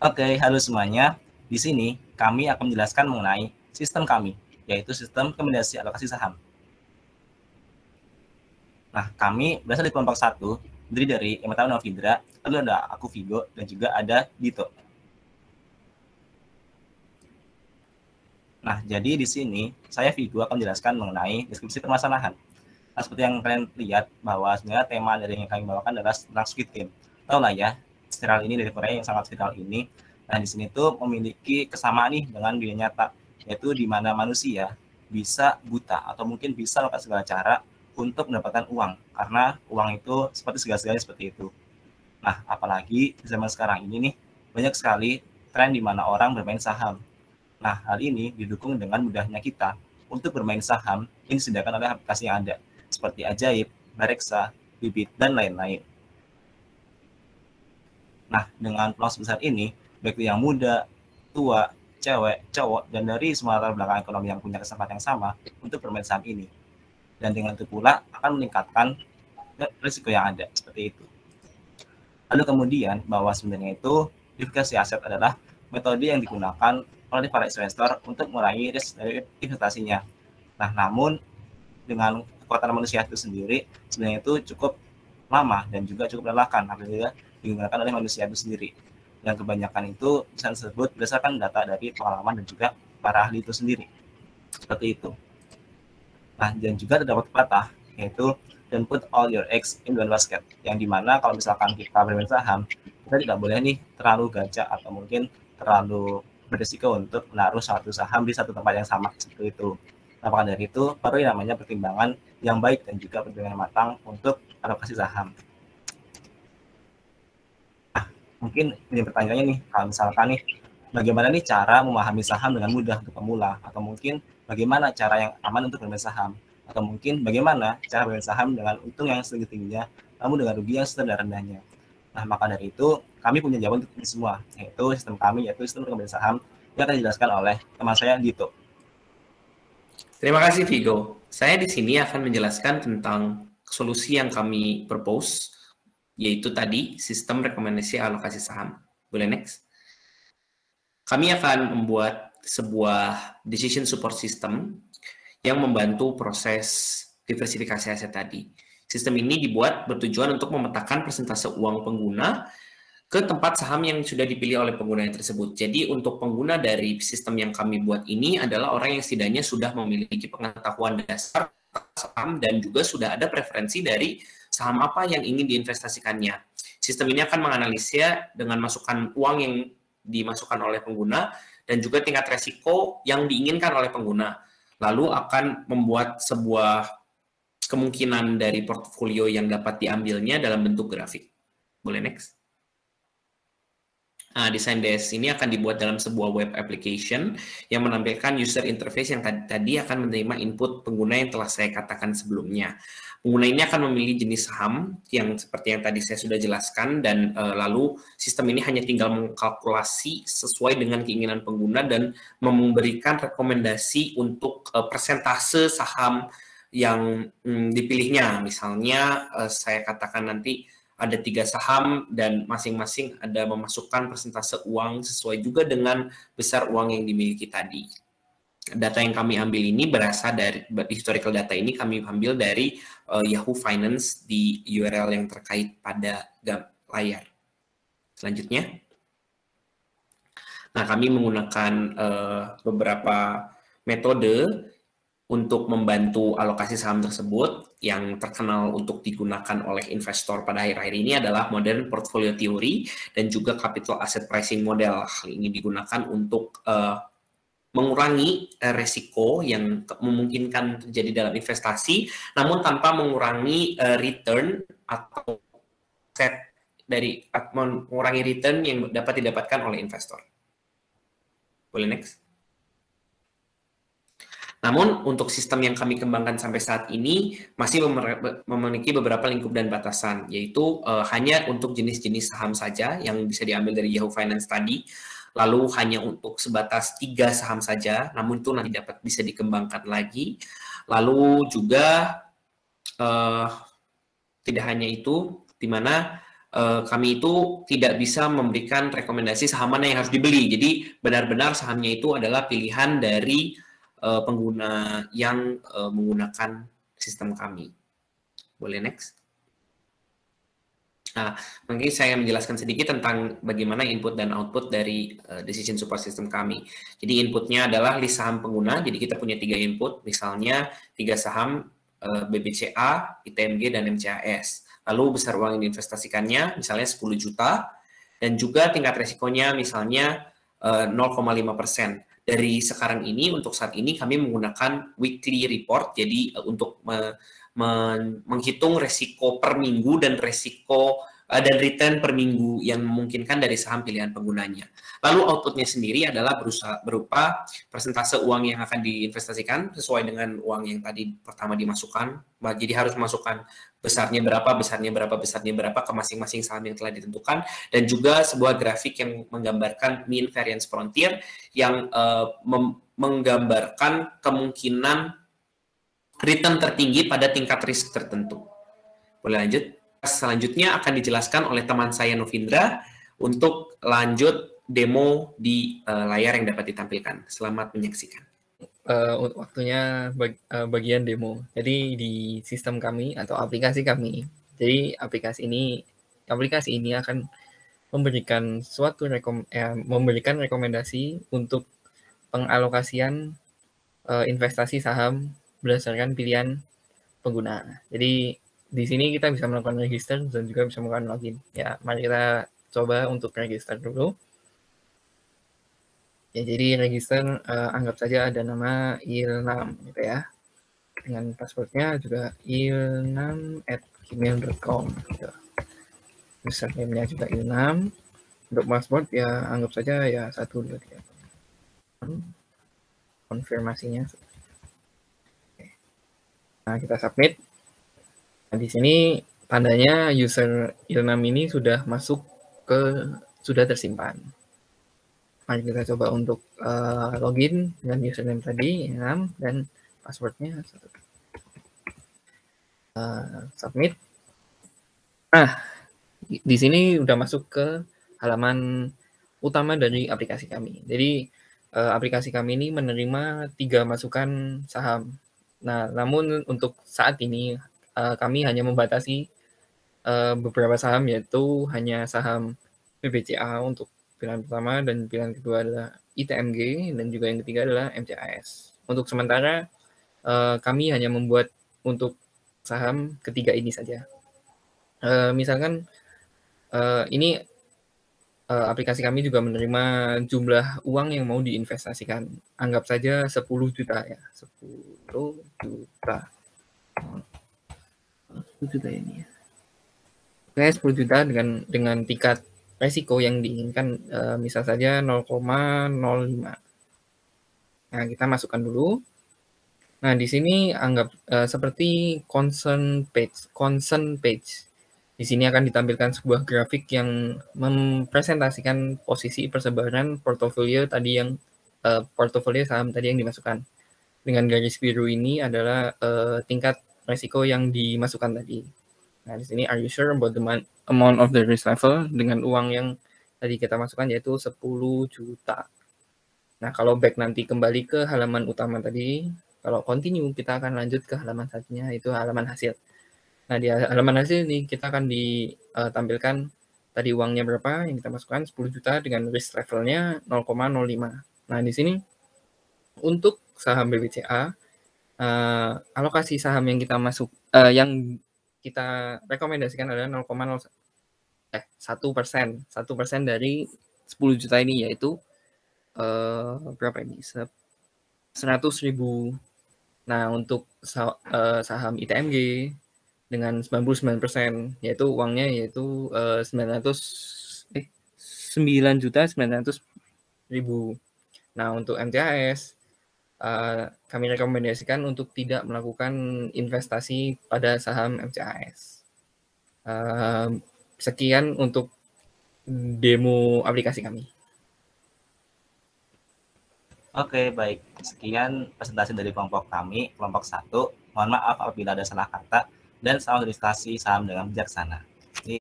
Oke, halo semuanya. Di sini kami akan menjelaskan mengenai sistem kami, yaitu sistem rekomendasi alokasi saham. Nah, kami berasal dari kelompok 1, terdiri dari yang pertama Novindra, lalu ada aku Vigo, dan juga ada Dito. Nah, jadi di sini saya Vigo akan menjelaskan mengenai deskripsi permasalahan. Nah, seperti yang kalian lihat bahwa sebenarnya tema dari yang kami bawakan adalah tentang Squid Game. Tahu lah ya, serial ini dari Korea yang sangat viral ini. Nah, di sini tuh memiliki kesamaan nih dengan dunia nyata, yaitu di mana manusia bisa buta atau mungkin bisa melakukan segala cara untuk mendapatkan uang, karena uang itu seperti segala-galanya seperti itu. Nah, apalagi di zaman sekarang ini nih, banyak sekali tren di mana orang bermain saham. Nah, hal ini didukung dengan mudahnya kita untuk bermain saham yang disediakan oleh aplikasi yang ada, seperti Ajaib, Bareksa, Bibit, dan lain-lain. Nah, dengan peluang sebesar ini, baik itu yang muda, tua, cewek, cowok, dan dari semua latar belakang ekonomi yang punya kesempatan yang sama untuk bermain saham ini. Dan dengan itu pula akan meningkatkan risiko yang ada, seperti itu. Lalu kemudian, bahwa sebenarnya itu diversifikasi aset adalah metode yang digunakan oleh para investor untuk mengurangi risk dari investasinya. Nah, namun dengan kekuatan manusia itu sendiri, sebenarnya itu cukup lama dan juga cukup melelahkan apabila digunakan oleh manusia itu sendiri. Yang kebanyakan itu bisa disebut berdasarkan data dari pengalaman dan juga para ahli itu sendiri. Seperti itu. Nah, dan juga terdapat pepatah, yaitu don't put all your eggs in one basket. Yang dimana kalau misalkan kita bermain saham, kita tidak boleh nih terlalu gacor atau mungkin terlalu berisiko untuk menaruh satu saham di satu tempat yang sama, seperti itu. Nah, maka dari itu perlu yang namanya pertimbangan yang baik dan juga pertimbangan matang untuk alokasi saham. Nah, mungkin ini pertanyaannya nih, kalau misalkan nih, bagaimana nih cara memahami saham dengan mudah untuk pemula, atau mungkin bagaimana cara yang aman untuk bermain saham, atau mungkin bagaimana cara bermain saham dengan untung yang setinggi-tingginya, namun dengan rugi yang serendah-rendahnya. Nah, maka dari itu kami punya jawaban untuk ini semua, yaitu sistem kami, yaitu sistem rekomendasi saham yang akan dijelaskan oleh teman saya Dito. Terima kasih Vigo. Saya di sini akan menjelaskan tentang solusi yang kami propose, yaitu tadi sistem rekomendasi alokasi saham. Boleh next? Kami akan membuat sebuah decision support system yang membantu proses diversifikasi aset tadi. Sistem ini dibuat bertujuan untuk memetakan persentase uang pengguna ke tempat saham yang sudah dipilih oleh pengguna yang tersebut. Jadi untuk pengguna dari sistem yang kami buat ini adalah orang yang setidaknya sudah memiliki pengetahuan dasar saham dan juga sudah ada preferensi dari saham apa yang ingin diinvestasikannya. Sistem ini akan menganalisa dengan masukan uang yang dimasukkan oleh pengguna dan juga tingkat resiko yang diinginkan oleh pengguna. Lalu akan membuat sebuah kemungkinan dari portfolio yang dapat diambilnya dalam bentuk grafik. Boleh next? Nah, Design Desk ini akan dibuat dalam sebuah web application yang menampilkan user interface yang tadi akan menerima input pengguna yang telah saya katakan sebelumnya. Pengguna ini akan memilih jenis saham yang seperti yang tadi saya sudah jelaskan dan lalu sistem ini hanya tinggal mengkalkulasi sesuai dengan keinginan pengguna dan memberikan rekomendasi untuk persentase saham yang dipilihnya. Misalnya saya katakan nanti ada 3 saham dan masing-masing ada memasukkan persentase uang sesuai juga dengan besar uang yang dimiliki tadi. Data yang kami ambil ini berasal dari historical data ini kami ambil dari Yahoo Finance di URL yang terkait pada layar. Selanjutnya. Nah, kami menggunakan beberapa metode untuk membantu alokasi saham tersebut. Yang terkenal untuk digunakan oleh investor pada akhir-akhir ini adalah modern portfolio theory dan juga capital asset pricing model. Hal ini digunakan untuk mengurangi resiko yang memungkinkan terjadi dalam investasi, namun tanpa mengurangi return atau set dari mengurangi return yang dapat didapatkan oleh investor. Boleh next? Namun, untuk sistem yang kami kembangkan sampai saat ini masih memiliki beberapa lingkup dan batasan, yaitu hanya untuk jenis-jenis saham saja yang bisa diambil dari Yahoo Finance tadi, lalu hanya untuk sebatas 3 saham saja, namun itu nanti bisa dikembangkan lagi. Lalu juga tidak hanya itu, di mana kami itu tidak bisa memberikan rekomendasi saham mana yang harus dibeli. Jadi benar-benar sahamnya itu adalah pilihan dari pengguna yang menggunakan sistem kami. Boleh next? Nah, mungkin saya menjelaskan sedikit tentang bagaimana input dan output dari decision support system kami. Jadi inputnya adalah list saham pengguna. Jadi kita punya 3 input, misalnya 3 saham BBCA, ITMG, dan MCAS. Lalu besar uang yang diinvestasikannya, misalnya 10 juta, dan juga tingkat resikonya misalnya 0,5%. Dari sekarang ini, untuk saat ini kami menggunakan weekly report, jadi untuk menghitung resiko per minggu dan resiko dan return per minggu yang memungkinkan dari saham pilihan penggunanya. Lalu outputnya sendiri adalah berupa persentase uang yang akan diinvestasikan sesuai dengan uang yang tadi pertama dimasukkan. Jadi harus masukkan besarnya berapa ke masing-masing saham yang telah ditentukan, dan juga sebuah grafik yang menggambarkan mean variance frontier yang menggambarkan kemungkinan return tertinggi pada tingkat risk tertentu. Boleh lanjut? Selanjutnya akan dijelaskan oleh teman saya Novindra untuk lanjut demo di layar yang dapat ditampilkan. Selamat menyaksikan. Waktunya bagian demo. Jadi di sistem kami atau aplikasi kami. Jadi aplikasi ini akan memberikan memberikan rekomendasi untuk pengalokasian investasi saham berdasarkan pilihan pengguna. Jadi di sini kita bisa melakukan register dan juga bisa melakukan login. Ya, mari kita coba untuk register dulu. Ya, jadi register anggap saja ada nama Ilnam gitu ya. Dengan passwordnya juga ilnam@gmail.com gitu. Username-nya juga Ilnam. Untuk password ya anggap saja ya 1 2 3. Konfirmasinya. Oke. Nah, kita submit. Nah, di sini tandanya user Ilnam ini sudah sudah tersimpan. Mari kita coba untuk login dengan username tadi, Ilnam, dan passwordnya submit. Nah, di sini udah masuk ke halaman utama dari aplikasi kami. Jadi aplikasi kami ini menerima 3 masukan saham. Nah, namun untuk saat ini kami hanya membatasi beberapa saham, yaitu hanya saham BBCA untuk pilihan pertama, dan pilihan kedua adalah ITMG, dan juga yang ketiga adalah MCAS. Untuk sementara kami hanya membuat untuk saham ketiga ini saja. Misalkan ini aplikasi kami juga menerima jumlah uang yang mau diinvestasikan. Anggap saja 10 juta ya, 10 juta. 10 juta ini ya. Oke, 10 juta dengan tingkat resiko yang diinginkan misal saja 0,05. Nah, kita masukkan dulu. Nah, di sini anggap seperti concern page. Di sini akan ditampilkan sebuah grafik yang mempresentasikan posisi persebaran portofolio tadi yang portofolio saham tadi yang dimasukkan. Dengan garis biru ini adalah tingkat resiko yang dimasukkan tadi. Nah, di sini are you sure about the amount of the risk level, dengan uang yang tadi kita masukkan yaitu 10 juta. Nah, kalau back nanti kembali ke halaman utama tadi, kalau continue kita akan lanjut ke halaman selanjutnya, yaitu halaman hasil. Nah, di halaman hasil ini kita akan ditampilkan tadi uangnya berapa yang kita masukkan, 10 juta dengan risk levelnya 0,05. Nah, di sini untuk saham BBCA, alokasi saham yang kita yang kita rekomendasikan adalah 1% dari 10 juta ini, yaitu berapa ini? 100.000. Nah, untuk saham ITMG dengan 99%, yaitu uangnya yaitu 9.900.000. Nah, untuk MCAS kami rekomendasikan untuk tidak melakukan investasi pada saham MCAS. Sekian untuk demo aplikasi kami. Oke, baik. Sekian presentasi dari kelompok kami, kelompok 1. Mohon maaf apabila ada salah kata, dan selamat berinvestasi saham dengan bijaksana.